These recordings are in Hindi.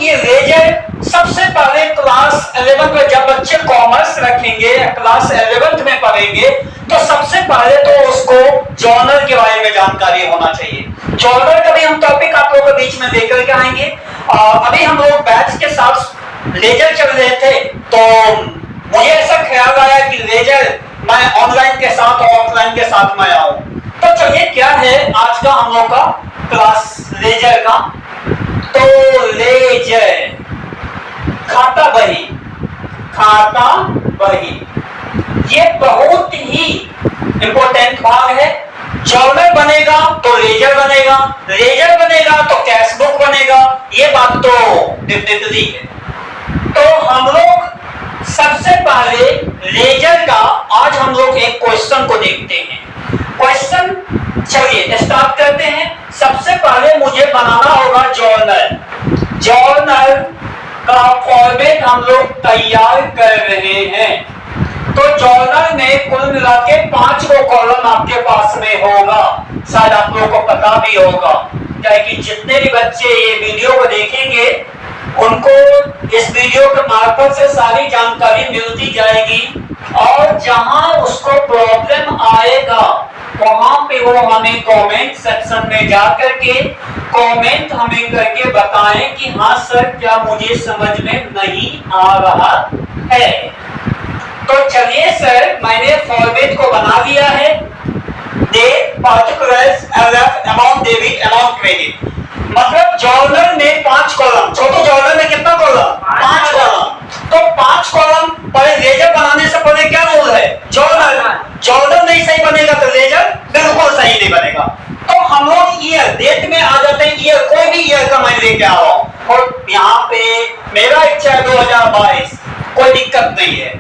ये रेजर सबसे पहले क्लास 11 में जब बच्चे कॉमर्स रखेंगे, क्लास 11 में पढ़ेंगे, तो सबसे पहले तो उसको जर्नल के बारे में जानकारी होना चाहिए। जर्नल का भी हम टॉपिक आप लोगों के बीच में लेकर के आएंगे। अभी हम लोग बैच के साथ लेजर चल रहे थे, तो मुझे ऐसा ख्याल आया कि लेजर मैं ऑनलाइन के साथ और ऑफलाइन के साथ में आऊं। तो चलिए क्या है आज का हम लोग का क्लास लेजर का। तो लेजर खाता बही, खाता बही ये बहुत ही इंपॉर्टेंट भाग है। जर्नल बनेगा तो लेजर बनेगा, लेजर बनेगा तो कैश बुक बनेगा, ये बात तो डेफिनेटली है। तो हम लोग सबसे पहले लेजर का आज हम लोग एक क्वेश्चन को देखते हैं। क्वेश्चन चलिए स्टार्ट करते हैं। सबसे पहले मुझे बनाना होगा जर्नल। जर्नल का फॉर्मेट हम लोग तैयार कर रहे हैं। तो जर्नल में कुल मिला के 5 गो कॉलम आपके पास में होगा, शायद आप लोगों को पता भी होगा, क्या कि जितने भी बच्चे ये वीडियो को देखेंगे उनको इस वीडियो के मार्फत से सारी जानकारी मिलती जाएगी, और जहां उसको प्रॉब्लम आएगा वहां पे वो हमें कमेंट सेक्शन में जाकर के कमेंट हमें करके बताएं कि हाँ सर क्या मुझे समझ में नहीं आ रहा है। तो चलिए सर मैंने फॉर्मेट को बना दिया है। Date, particulars, LF, amount debit, amount credit. मतलब जर्नल में 5 कॉलम, छोटे जर्नल में कितना कॉलम? 5 कॉलम। तो 5 कॉलम पर लेजर बनाने से पहले क्या रूल है? जर्नल नहीं सही बनेगा तो लेजर बिल्कुल सही नहीं बनेगा। तो हम लोग ईयर, डेट में आ जाते हैं। ईयर, कोई भी ईयर का मैं लेके आ रहा हूं, और यहाँ पे मेरा इच्छा है 2022, कोई दिक्कत नहीं है।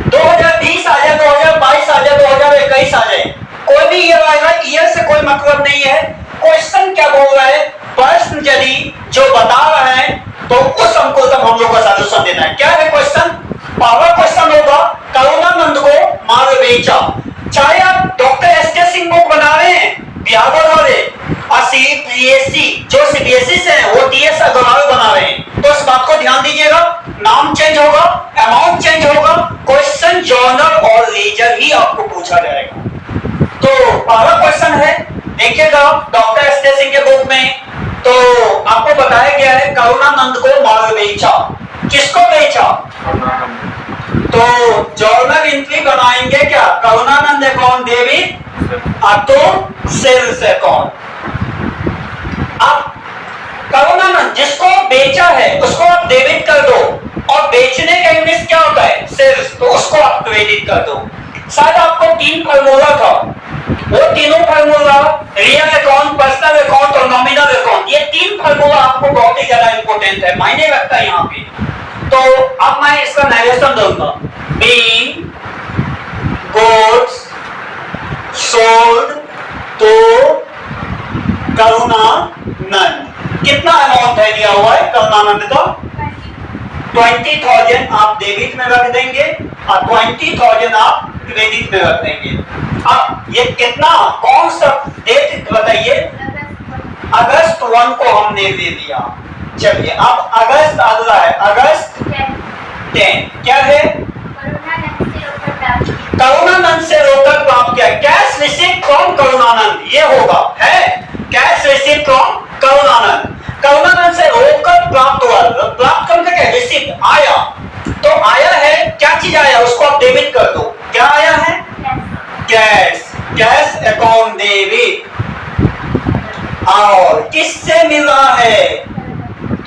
2020 आ जाए, 2022 आ जाए, 2021 आ जाए, कोई भी ईयर आएगा, ईयर से कोई मतलब नहीं है। क्वेश्चन क्या बोल रहा है, प्रश्न यदि जो बता रहा है तो उस हमको तब हम लोग का सॉल्यूशन देना है। क्या है क्वेश्चन? पहला क्वेश्चन होगा करुणानंद को माल बेचा। चाहे आप डॉक्टर एस.के. सिंह बुक बना रहे हैं बिहार बोर्ड वाले, और सीबीएसई जो सीबीएसई से है वो टीएस अग्रवाल बना रहे हैं, तो इस बात को ध्यान दीजिएगा। नाम चेंज होगा, अमाउंट चेंज होगा, क्वेश्चन जर्नल और लेजर ही आपको पूछा जाएगा। तो पहला क्वेश्चन है, देखिएगा डॉक्टर एस.के. सिंह के बुक में तो आपको बताया गया है करुणानंद को माल बेचा। किसको बेचा? तो जर्नल एंट्री बनाएंगे क्या? करुणानंद अकाउंट डेबिट, तो सेल्स अकाउंट। अब करुणानंद जिसको बेचा है उसको आप डेबिट कर दो, और बेचने का इंग्लिश क्या होता है? सेल्स, तो उसको आप क्रेडिट कर दो। शायद आपको 3 फार्मूला था, वो तीनों formula real account, personal account और नॉमिनल अकाउंट, ये 3 फार्मूला आपको बहुत ही ज्यादा इंपॉर्टेंट है, मायने रखता है यहाँ पे। तो अब मैं इसका नरेशन दूंगा। Being goods sold to Karunanand. कितना अमाउंट है दिया हुआ है करुणानंद का? 20,000 आप डेबिट में रख देंगे और 20,000 आप क्रेडिट में रख देंगे। अब ये कितना, कौन सा डेट बताइए? अगस्त 1 को हमने दे दिया। चलिए अब अगस्त अगला है, अगस्त 10 क्या है? करुणानंद से रोकड़ प्राप्त किया। कैश रिसीव फ्रॉम करुणानंद, ये होगा है cash receive from Karunanand. Karunanand से रोकड़ प्राप्त हुआ, प्राप्त करने का रिसीव आया, तो आया है क्या चीज आया उसको आप डेबिट कर दो। क्या आया है? Cash, cash account debit. और किससे मिला है?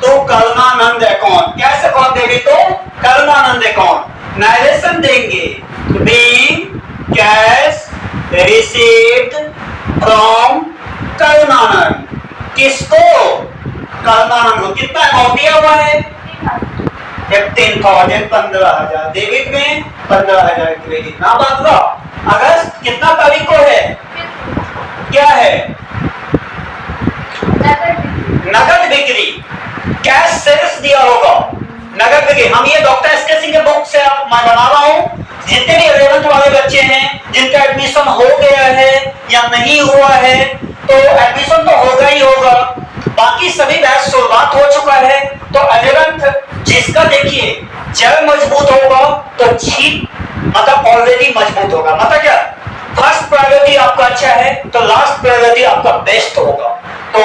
तो Karunanand account. Cash account debit तो करुणानंद अकाउंट। नरेशन देंगे, being cash received from Karunanand. किसको? करुणानंद को। कितना अमाउंट दिया हुआ है? 15,000, 15,000 डेबिट में, 15,000 क्रेडिट। ना बात लो, अगस्त कितना तारीख को है? क्या है? नगद बिक्री, कैश सेल्स दिया होगा, नगद बिक्री। हम ये डॉक्टर एस.के. सिंह के बुक से मैं बना रहा हूँ। जितने भी 11th वाले बच्चे हैं जिनका एडमिशन हो गया है या नहीं हुआ है, तो एडमिशन तो होगा ही होगा। बाकी सभी बैच शुरुआत हो चुका है, तो 11 इसका देखिए, जड़ मजबूत होगा तो छीप मतलब ऑलरेडी मजबूत होगा। मतलब क्या, फर्स्ट प्रायोरिटी आपका अच्छा है तो लास्ट प्रायोरिटी आपका बेस्ट होगा। तो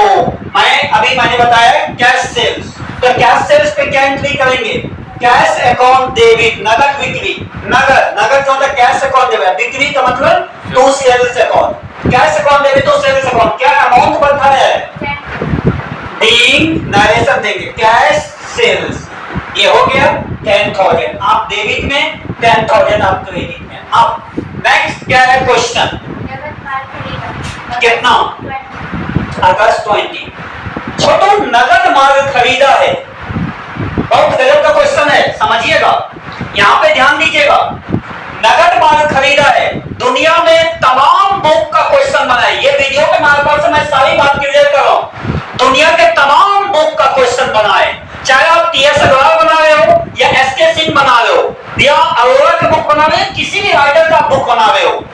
मैंने बताया कैश सेल्स, तो कैश सेल्स पे क्या एंट्री करेंगे, कैश अकाउंट डेबिट, नगद बिक्री, नगद जो कैश अकाउंट डेबिट, बिक्री का मतलब to sales account, cash account debit to sales account, क्या अमाउंट बताया है, बीइंग नरेशन देंगे कैश सेल्स, ये हो गया 10,000 आप डेबिट में, 10,000 आप क्रेडिट में। अब नेक्स्ट क्या है क्वेश्चन, कितना, अगस्त 20। छोटो नगद माल खरीदा है, बहुत गजब का क्वेश्चन है, समझिएगा, यहां पे ध्यान दीजिएगा। नगद माल खरीदा है, दुनिया में तमाम बुक का क्वेश्चन बना है, ये वीडियो के माध्यम से मैं सारी बात क्लियर कर रहा हूं, दुनिया के तमाम बुक का क्वेश्चन बना है, चाहे आप टीएस अग्रवाल बना रहे हो या एसके सिंह बना रहे हो या अरोड़ा का बुक बना रहे हो, किसी भी राइटर का बुक बना रहे हो,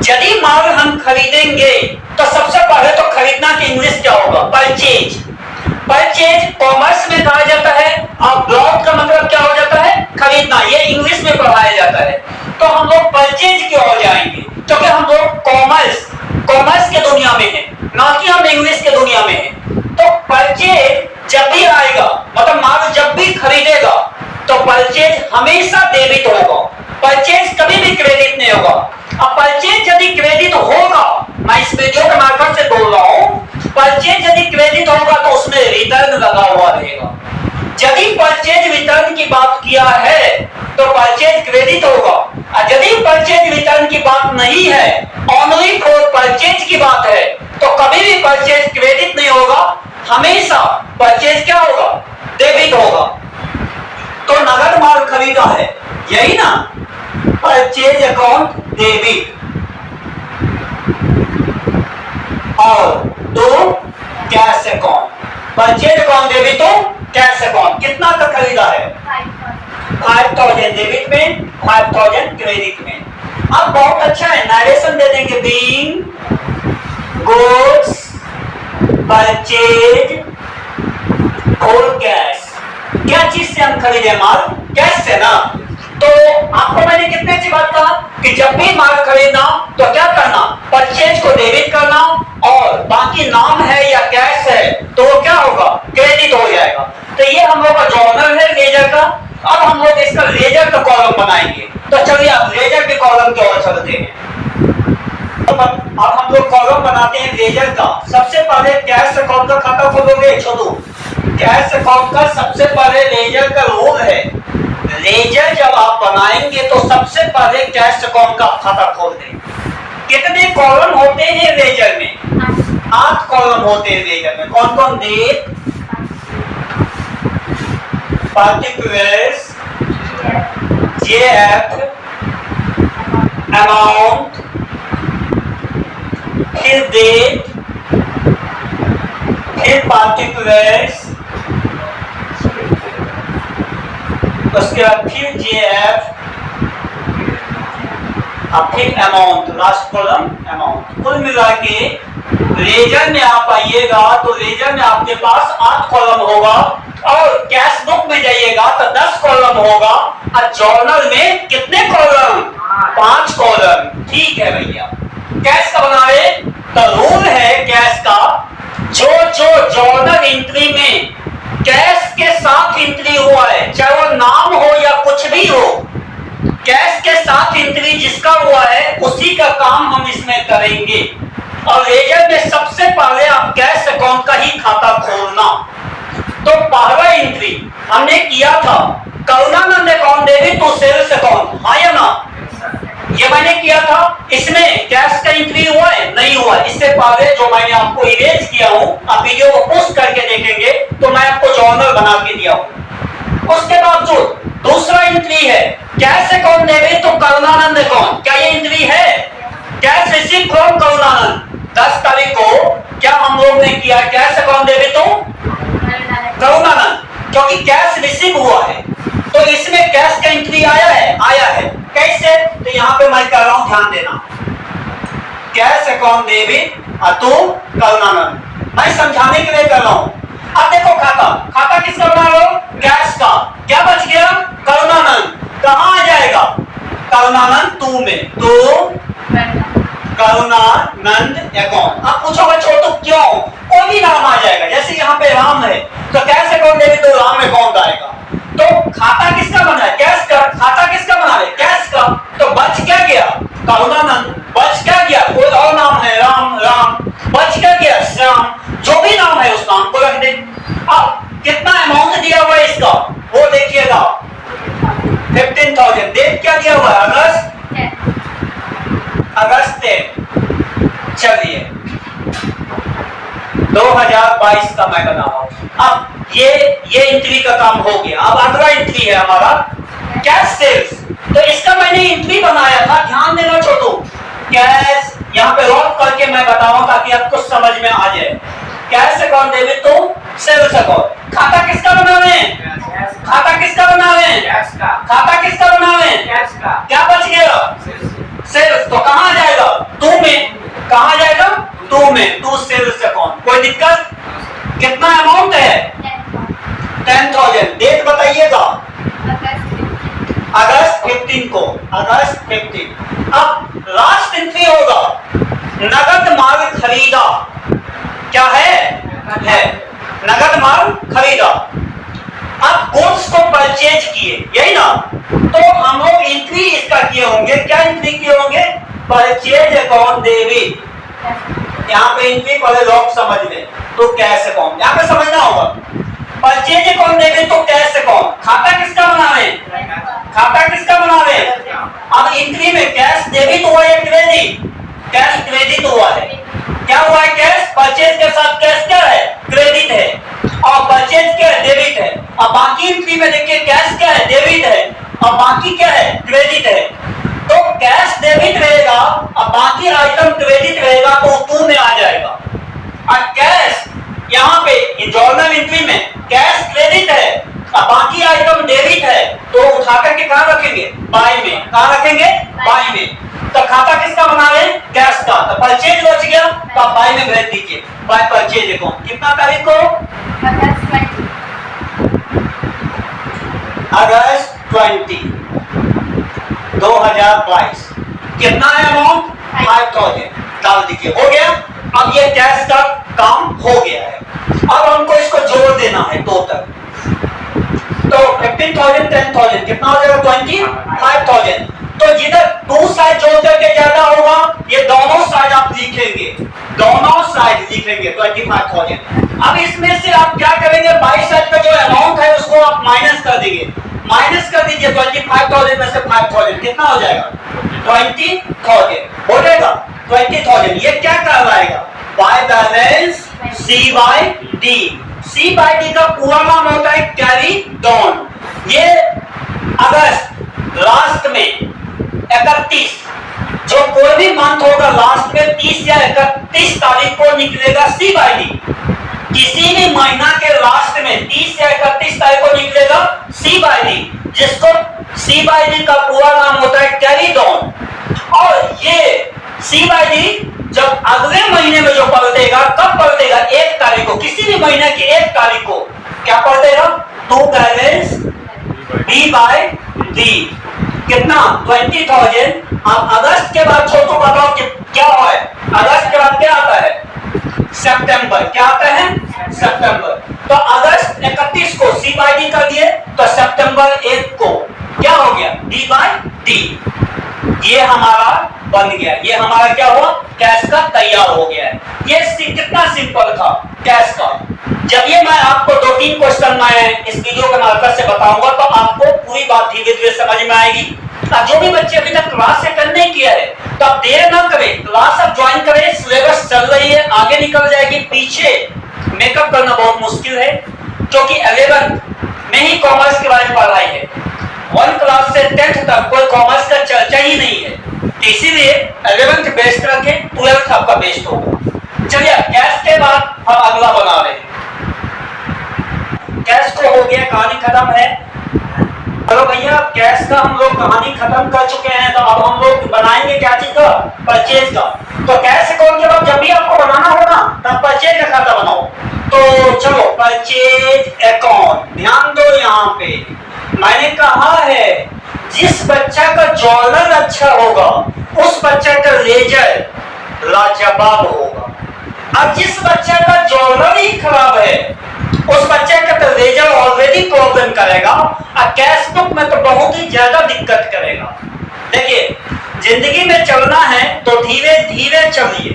यदि माल हम खरीदेंगे तो सबसे पहले तो खरीदना की इंग्लिश क्या होगा, परचेज। परचेज कॉमर्स में कहा जाता है और ब्लॉक का मतलब क्या हो जाता है, खरीदना, ये इंग्लिश में पढ़ाया जाता है। तो हम लोग परचेज की ओर जाएंगे क्योंकि हम लोग कॉमर्स के दुनिया में है, ना कि हम इंग्लिश के दुनिया में है। तो परचेज जब भी आएगा, मतलब माल जब भी खरीदेगा तो परचेज हमेशा डेबिट होगा, परचेज कभी भी क्रेडिट नहीं होगा। अब परचेज यदि क्रेडिट होगा, मैं इस वीडियो के माध्यम से बोल रहा हूं, परचेज यदि क्रेडिट होगा तो उसमें रिटर्न लगा हुआ रहेगा। यदि परचेज रिटर्न की बात किया है तो परचेज क्रेडिट होगा, और यदि परचेज रिटर्न की बात नहीं है, ओनली फॉर परचेज की बात है, तो कभी भी परचेज क्रेडिट नहीं होगा, हमेशा परचेज क्या होगा, डेबिट होगा। तो नगद माल खरीदा है, यही ना, परचेज अकाउंट डेबिट, और दो cash account, purchase account debit तो कैश अकाउंट, कितना का खरीदा है, 5,000 डेबिट में, 5,000 क्रेडिट में। अब बहुत अच्छा है, नरेशन दे देंगे, बीइंग गुड्स परचेज और कैश, क्या चीज से हम खरीदे माल, कैश से ना। तो आपको मैंने कितने की बात कहा कि जब भी माल खरीदना तो क्या करना, परचेज को डेबिट करना, और बाकी नाम है या कैश है तो वो क्या होगा, क्रेडिट हो जाएगा। तो ये हम लोग का जर्नल है लेजर का। अब हम लोग इसका लेजर का कॉलम बनाएंगे, तो चलिए आप लेजर के कॉलम की ओर चलते हैं। अब हम लोग कॉलम बनाते हैं लेजर का। सबसे पहले कैश अकाउंट का खाता खोलोगे, छोड़ो, कैश अकाउंट का सबसे पहले लेजर का रूल है, लेजर जब आप बनाएंगे तो सबसे पहले कैश अकाउंट का खाता खोल दें। कितने कॉलम होते हैं लेजर में, 8 कॉलम होते हैं लेजर में। कौन कौन, डेट, पार्टिकुलर्स, जेएफ, अमाउंट, फिर डेट, फिर पार्टिकुलर्स, उसके बाद फिर जेएफ, अब फिर अमाउंट, लास्ट कॉलम अमाउंट। कुल मिला के लेजर में आप आइएगा तो लेजर में आपके पास 8 कॉलम होगा, और कैश बुक में जाइएगा तो 10 कॉलम होगा, और जर्नल में कितने कॉलम, 5 कॉलम। ठीक है भैया, कैश का बनाए तो रूल है कैश का, जो जर्नल एंट्री में कैश के साथ एंट्री हुआ है, चाहे वो नाम हो या कुछ भी हो, कैश के साथ एंट्री जिसका हुआ है उसी का काम हम इसमें करेंगे। और लेजर में सबसे पहले आप कैश अकाउंट का ही खाता खोलना। तो पहला एंट्री हमने किया था, Karunanand account debit to sales account, हाँ या ना, ये मैंने किया था। इसमें कैश का एंट्री हुआ है, नहीं हुआ। इससे पहले जो मैंने आपको इरेज किया हूं, आप वीडियो को पोस्ट करके देखेंगे तो मैं आपको जर्नल बना के दिया हूं। उसके बाद जो दूसरा एंट्री है cash account debit to Karunanand account, क्या ये एंट्री है, कैश रिसीव फ्रॉम करुणानंद, 10 तारीख को क्या हम लोग ने किया, cash account debit to Karunanand, क्योंकि कैश रिसीव हुआ है। तो इसमें कैश का एंट्री आया है, कैसे, तो यहाँ पे मैं कर रहा हूं, ध्यान देना, cash account debit to Karunanand, मैं समझाने के लिए कर रहा हूं। अब देखो खाता किसका बना रहा हूं, कैश का, क्या नंद अकाउंट। आप पूछोगे छोटू क्यों? कोई भी नाम आ जाएगा, जैसे यहाँ पे राम है तो कैश अकाउंट डेबिट तो राम अकाउंट आएगा। तो खाता किसका बना है? कैश का। खाता किसका बना है? कैश का। तो बच क्या गया? करुणानंद। बच क्या गया? कोई और नाम है राम, राम। बच क्या गया? श्याम। जो भी नाम है उस नाम को रख दे। अब कितना अमाउंट दिया हुआ है इसका वो देखिएगा, 15,000। डेट क्या दिया हुआ है? अगस्त 10। चलिए 2022 का मैं बना रहा हूं। अब ये एंट्री का काम हो गया। अब अगला एंट्री है हमारा कैश सेल्स। तो इसका मैंने एंट्री बनाया था, ध्यान देना छोटू। कैश यहाँ पे लॉक करके मैं बताऊं ताकि आपको समझ में आ जाए। कैश अकाउंट डेबिट तो सेल्स अकाउंट। खाता किसका बना रहे हैं? खाता किसका बना रहे हैं? खाता किसका बना रहे हैं? क्या बच गया? सेल्स। तो कहां जाएगा? टू में। कहां जाएगा? टू में। To sales account. कोई दिक्कत? कितना अमाउंट है? 10,000। डेट बताइएगा। अगस्त 15 को। अगस्त 15। अब लास्ट एंट्री होगा नगद माल खरीदा। क्या है? नगद माल खरीदा। अब गुड्स को परचेज किए, यही ना? तो हम लोग एंट्री इसका किए होंगे। क्या एंट्री किए होंगे? Purchase account debit. यहाँ पे एंट्री पहले लोग समझ लें। तो कैश अकाउंट यहाँ पे समझना होगा। परचेज अकाउंट डेबिट तो कैश अकाउंट। खाता किसका बना रहे हैं? खाता किसका बना रहे हैं? अब एंट्री में कैश डेबिट हुआ है, क्रेडिट? कैश क्रेडिट हुआ है। क्या हुआ है? कैश। परचेज के साथ कैश क्या है? क्रेडिट है। और परचेज क्या है? डेबिट है। अब बाकी एंट्री में देखिए कैश क्या है? डेबिट है। और बाकी क्या है? क्रेडिट है। तो कैश डेबिट रहेगा और बाकी आइटम क्रेडिट रहेगा तो टू में आ जाएगा। और कैश यहाँ पे जर्नल एंट्री में कैश क्रेडिट है और बाकी आइटम डेबिट है तो उठा करके कहां रखेंगे? बाय में। कहां रखेंगे? बाय में। तो खाता किसका बना रहे हैं? कैश का। तो परचेज बच गया तो आप बाय में भेज दीजिए। By purchase account. कितना तारीख को? अगस्त 20 2022। कितना है अमाउंट? 5,000। डाल दीजिए। हो गया। अब ये कैश का काम हो गया है। अब हमको इसको जोड़ देना है टोटल। तो 15,000 10,000 कितना हो जाएगा? 25,000। तो जिधर टू साइड जोड़ करके ज्यादा होगा ये दोनों साइड आप लिखेंगे। दोनों साइड लिखेंगे 25,000। अब इसमें से आप क्या करेंगे? बाई साइड का जो अमाउंट है उसको आप माइनस कर देंगे। माइनस कर दीजिए 25,000 में से 5,000 कितना हो जाएगा? 20,000 हो जाएगा। 20,000 ये क्या कहलाएगा? By balance C by D. C by D का पूरा नाम होता है कैरी डाउन। ये अगस्त लास्ट में 31 जो कोई भी मंथ होगा लास्ट में 30 या 31 तारीख को निकलेगा सी बाय डी। किसी भी महीना के लास्ट में 30 या 31 तारीख को निकलेगा सी बाय डी, जिसको सी बाय डी का पूरा नाम होता है कैरी डाउन। और ये सी बाय डी जब अगले महीने में जो पलटेगा, कब पलटेगा? 1 तारीख को। किसी भी महीने की 1 तारीख को क्या पलटेगा? To balance B by D. कितना? 20,000। अब अगस्त के बाद छोटू बताओ कि क्या हुआ है? अगस्त के बाद क्या आता है? सितंबर। क्या आता है? सितंबर। तो अगस्त 31 को सी बाय डी कर दिए तो सितंबर 1 को क्या हो गया? D by D. ये हमारा बन गया। ये हमारा क्या हुआ? कैश का तैयार हो गया है। ये कितना सिंपल था कैश का। जब ये मैं आपको 2-3 क्वेश्चन मैं इस वीडियो के माध्यम से बताऊंगा तो आपको पूरी बात धीरे धीरे समझ में आएगी। जो भी बच्चे अभी तक क्लास अटेंड नहीं किया है तो आप देर ना करें, क्लास अब ज्वाइन करें। सिलेबस चल रही है, आगे निकल जाएगी। पीछे मेकअप करना बहुत मुश्किल है क्योंकि 11th में ही कॉमर्स के बारे में पढ़ाई है। 1 क्लास से 10th तक कोई कॉमर्स का चर्चा ही नहीं है। इसीलिए 11th बेस्ट रखें, 12th आपका बेस्ट होगा। चलिए कैश के बाद हम अगला बना रहे हैं। कैश को हो गया, कहानी खत्म है। चलो भैया कैश का हम लोग कहानी खत्म कर चुके हैं। तो अब हम लोग बनाएंगे क्या चीज का? परचेज का। तो कैश अकाउंट के बाद जब भी आपको बनाना होगा तब परचेज का खाता बनाओ। तो चलो परचेज अकाउंट ध्यान दो। यहाँ पे मैंने कहा है जिस बच्चा का जर्नल अच्छा होगा उस बच्चा का लेजर लाजवाब होगा। अब जिस बच्चे का जर्नल ही खराब है उस बच्चे का तो रिजल्ट ऑलरेडी प्रॉब्लम करेगा और कैश बुक में तो बहुत ही ज्यादा दिक्कत करेगा। देखिए, जिंदगी में चलना है तो धीरे धीरे चलिए,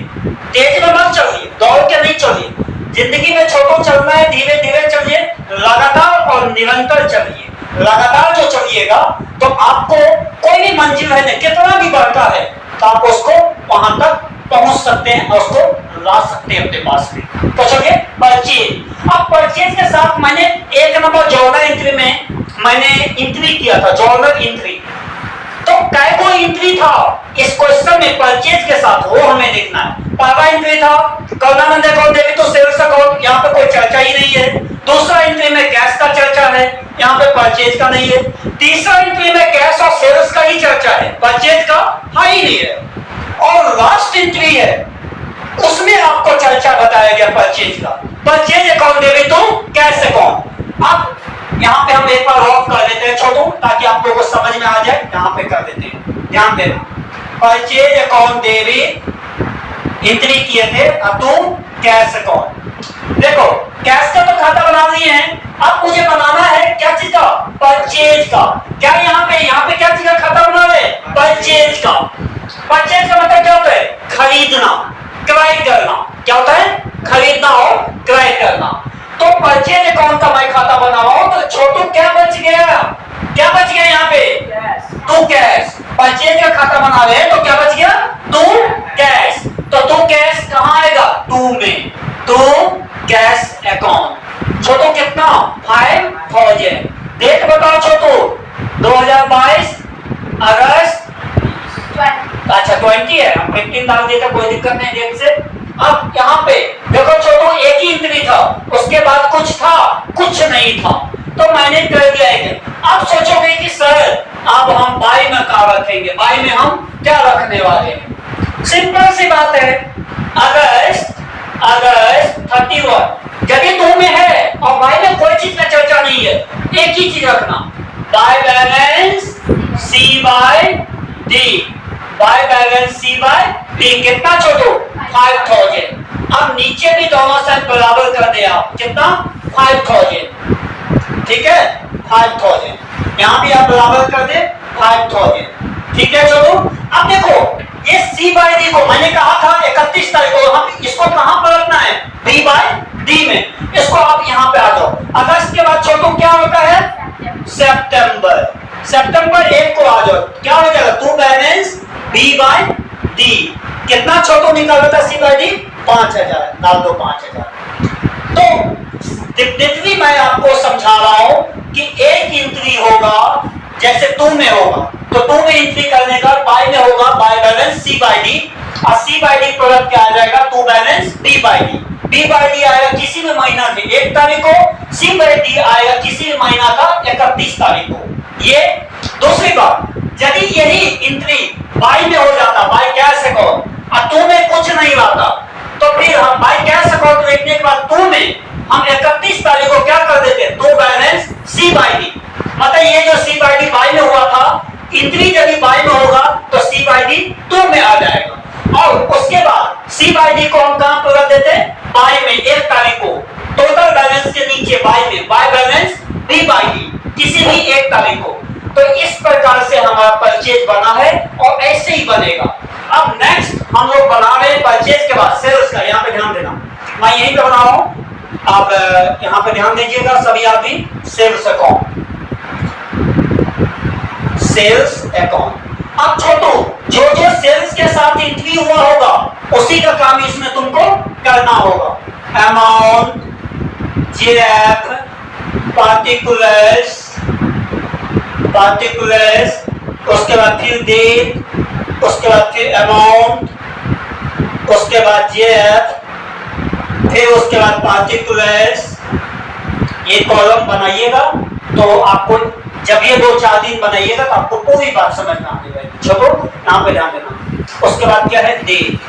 तेज में मत चलिए, दौड़ के नहीं चलिए। जिंदगी में छोटो चलना है, धीरे धीरे चलिए, लगातार और निरंतर चलिए। लगातार जो चलिएगा तो आपको कोई भी मंजिल है, कितना भी बढ़ता है, तो आप उसको वहां तक पहुंच सकते हैं और उसको ला सकते हैं अपने पास में। तो चलिए परचेज। अब परचेज के साथ मैंने एक नंबर जर्नल एंट्री में मैंने एंट्री किया था, जर्नल एंट्री। तो काय को एंट्री था इस क्वेश्चन में परचेज के साथ, वो हमें देखना है। पहला एंट्री था Karunanand account debit to sales account, यहाँ पे कोई चर्चा ही नहीं है। दूसरा एंट्री में कैश का चर्चा है, यहाँ पे परचेज का नहीं है। तीसरा एंट्री में कैश और सेल्स का ही चर्चा है, परचेज का है ही नहीं है। और लास्ट एंट्री है उसमें आपको चर्चा बताया गया परचेज का, purchase account debit to cash account. अब यहाँ पे हम एक बार ऑफ कर देते हैं छोटू, ताकि आप लोगों को समझ में आ जाए। यहाँ पे कर देते हैं, ध्यान देना। परचेज अकाउंट डेबिट एंट्री किए थे अब टू कैश अकाउंट। देखो कैश का तो खाता बना लिए हैं, अब मुझे बनाना है क्या चीज का, परचेज का। क्या यहाँ पे क्या चीज का खाता बना रहे, परचेज का। परचेज का मतलब क्या होता है, खरीदना, क्रय करना। क्या होता है, खरीदना और क्रय करना। तो परचेज अकाउंट का मैं खाता बना रहा हूं, तो छोटू क्या बच गया, क्या बच गया यहाँ पे, टू कैश। परचेज का खाता बना रहे हैं तो क्या बच गया, टू कैश। तो टू कैश कहाँ आएगा, टू में, टू कैश अकाउंट। छोटू कितना, 5000। डेट बताओ छोटू, 2022 अगस्त, अच्छा 20 है, हम 15 डाल देते, कोई दिक्कत नहीं डेट से। अब यहाँ पे देखो छोटू एक ही एंट्री था, उसके बाद कुछ था, कुछ नहीं था, तो मैंने कर दिया है। अब सोचोगे कि सर अब हम बाई में क्या रखेंगे, बाई में हम क्या रखने वाले हैं। सिंपल सी बात है, अगस्त 31 जब ये 2 में है और बाई में कोई चीज का चर्चा नहीं है, एक ही चीज रखना, by balance C by D, by balance C by D. कितना छोटू, 5000। अब नीचे भी दोनों साइड बराबर कर दे आप, कितना, 5000, ठीक है, 5000। यहाँ भी आप बराबर कर दे 5000, ठीक है छोटू। अब देखो ये सी बाय डी को मैंने कहा था 31 तारीख को, हम इसको कहां पर रखना है, बी बाय डी में। इसको आप यहाँ पे आ जाओ। अगस्त के बाद छोटू क्या होता है, सितंबर। सितंबर 1 को आ जाओ, क्या हो जाएगा, to balance B by D. कितना छोटू निकाल था, सी बाय डी 5000, डाल दो 5000। तो डिफिनेटली मैं आपको समझा रहा हूं कि एक एंट्री होगा जैसे 2 में होगा, तो 2 में एंट्री करने का बाय में होगा by balance C by D, और सी बाय डी प्रोडक्ट क्या आ जाएगा, to balance B by D. B by D आएगा किसी भी महीना के 1 तारीख को, सी बाय डी आएगा किसी भी महीना का 31 तारीख को। ये दूसरी बात, यदि यही एंट्री बाय में हो जाता, बाय कैश अकाउंट, और 2 में कुछ नहीं आता, तो फिर हम बाय कैश अकाउंट लिखने के बाद 2 में हम 31 तारीख को क्या कर देते, to balance C by D. मतलब ये जो सी बाय डी बाय में हुआ था, एंट्री यदि बाय में होगा तो सी बाय डी 2 में आ जाएगा, और उसके बाद सी बाय डी को हम कहां पर रख देते हैं, बाय में 1 तारीख को। टोटल बैलेंस के नीचे बाय में, by balance B by D, किसी भी 1 तारीख को। तो इस प्रकार से हमारा परचेज बना है और ऐसे ही बनेगा। अब नेक्स्ट हम लोग बना रहे हैं परचेज के बाद सेल्स का। यहाँ पे ध्यान देना, मैं यहीं पे बना रहा हूं, आप यहाँ पे ध्यान दीजिएगा सभी आप भी। Sales account, sales account. अब छोटू जो जो सेल्स के साथ एंट्री हुआ होगा उसी का काम इसमें तुमको करना होगा। अमाउंट, जेएफ, पार्टिकुलर्स, उसके बाद फिर डेट, उसके बाद फिर अमाउंट, उसके बाद जेएफ, फिर उसके बाद पार्टिकुलर्स। ये कॉलम बनाइएगा तो आपको जब ये 2-4 दिन बनाइएगा तो आपको पूरी बात समझ में आने लगेगी। चलो यहाँ पे ध्यान देना। उसके बाद क्या है, डेट।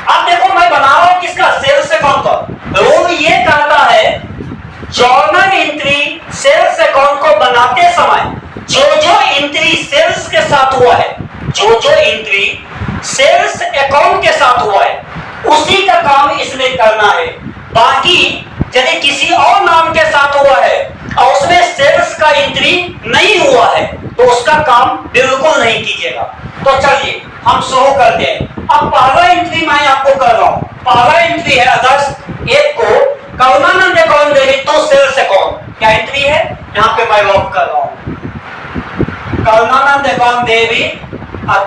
अब देखो मैं बना रहा हूं किसका, सेल्स अकाउंट का। रूल ये कहता है जर्नल एंट्री सेल्स अकाउंट को बनाते समय जो जो एंट्री सेल्स के साथ हुआ है, जो जो एंट्री सेल्स अकाउंट के साथ हुआ है उसी का काम इसमें करना है। बाकी यदि किसी और नाम के साथ हुआ है और उसमें सेल्स का एंट्री नहीं हुआ है तो उसका काम बिल्कुल नहीं कीजिएगा। तो चलिए हम शुरू करते हैं। अब पहला एंट्री मैं आपको कर रहा हूं। पहला एंट्री है अगस्त 1 को करुणानंद अकाउंट देवी तो सेल्स अकाउंट। क्या एंट्री है? यहां पे मैं लॉक कर रहा हूं, करुणानंद अकाउंट देवी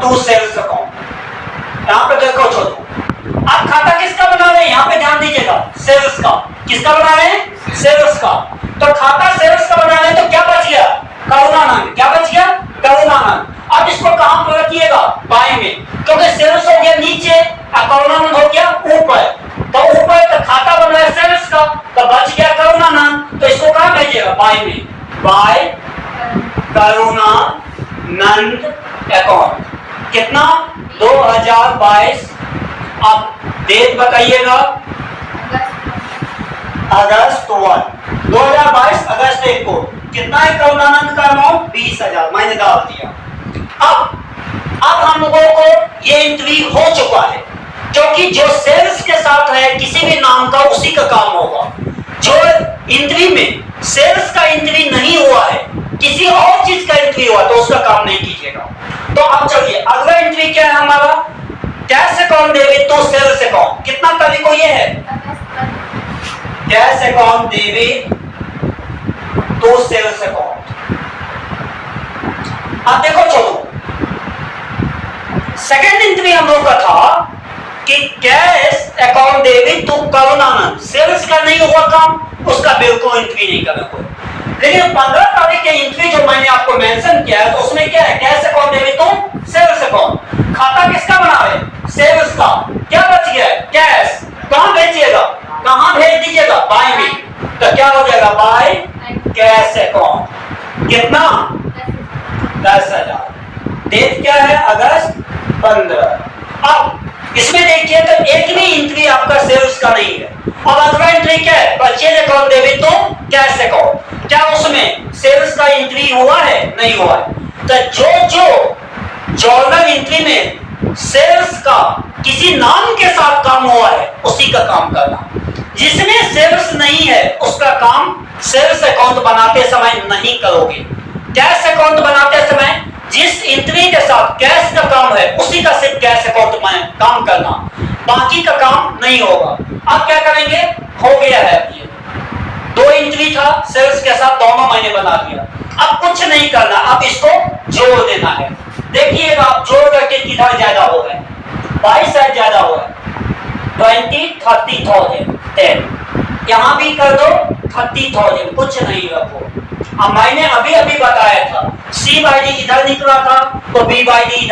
टू सेल्स अकाउंट। यहां पे देखो छोटू, आप खाता किसका बना रहे हैं? यहां पे ध्यान दीजिएगा, सेल्स का। किसका बना रहे हैं? सेल्स का। तो खाता सेल्स का बना रहे हैं तो क्या बच गया? करुणानंद। क्या बच गया? करुणानंद। अब इसको कहां पर रखिएगा? बाएं में, क्योंकि सेल्स हो गया नीचे और करुणानंद हो गया ऊपर। तो ऊपर तो खाता बन रहा है सेल्स का, तो बच गया करुणानंद। तो इसको कहां भेजिएगा? बाएं में, बाय करुणानंद अकाउंट। कितना? 2022। अब डेट बताइएगा, अगस्त 1 2022 अगस्त 1 को। कितना है करुणानंद का अमाउंट? 20,000 मैंने डाल दिया। अब हम लोगों को ये एंट्री हो चुका है, क्योंकि जो सेल्स के साथ है किसी भी नाम का उसी का काम होगा। जो एंट्री में सेल्स का एंट्री नहीं हुआ है, किसी और चीज का एंट्री हुआ तो उसका काम नहीं कीजिएगा। तो अब चलिए अगला एंट्री क्या है हमारा? कैश अकाउंट देवी तो सेल्स अकाउंट। कितना तारीख को ये है? कैश अकाउंट देवी तो सेल्स अकाउंट। अब देखो चलो, सेकेंड एंट्री हम लोग का था कि कैश अकाउंट देवी तो करुणानंद। सेल्स का नहीं हुआ काम, उसका बिल्कुल एंट्री नहीं करना कोई। लेकिन 15 तारीख के एंट्री जो मैंने आपको मेंशन किया है तो उसमें क्या है? कैश अकाउंट देवी तो सेल्स अकाउंट। खाता किसका बना रहे? सेल्स का। क्या बच गया? कैश। कहां भेजिएगा? कहां भेज दीजिएगा? बाय में। तो क्या हो जाएगा? By cash account. कितना? 10,000। डेट क्या है? अगस्त 15। अब इसमें देखिए तो एक भी एंट्री आपका सेल्स का नहीं है। अब अगला एंट्री क्या है? परचेज अकाउंट देवी तो कैश अकाउंट। क्या उसमें सेल्स का एंट्री हुआ है? नहीं हुआ है। तो जो जर्नल एंट्री में सेल्स का किसी नाम के साथ काम हुआ है उसी का काम करना। जिसमें सेल्स नहीं है उसका काम सेल्स अकाउंट बनाते समय नहीं करोगे। कैश अकाउंट बनाते समय जिस एंट्री के साथ कैश का काम है उसी का सिर्फ कैश अकाउंट में काम करना, बाकी का काम नहीं होगा। अब क्या करेंगे? हो गया है, ये 2 एंट्री था सेल्स के साथ, दोनों मैंने बना दिया। अब कुछ नहीं करना, अब इसको जोड़ देना है। देखिएगा आप जोड़ करके किधर ज्यादा हो गए? 22 शायद ज्यादा हो गए। 20, 30,000, 10। यहां भी कर दो 30,000, कुछ नहीं रखो। अब मैंने अभी बताया था C/D इधर निकला था तो B/D इधर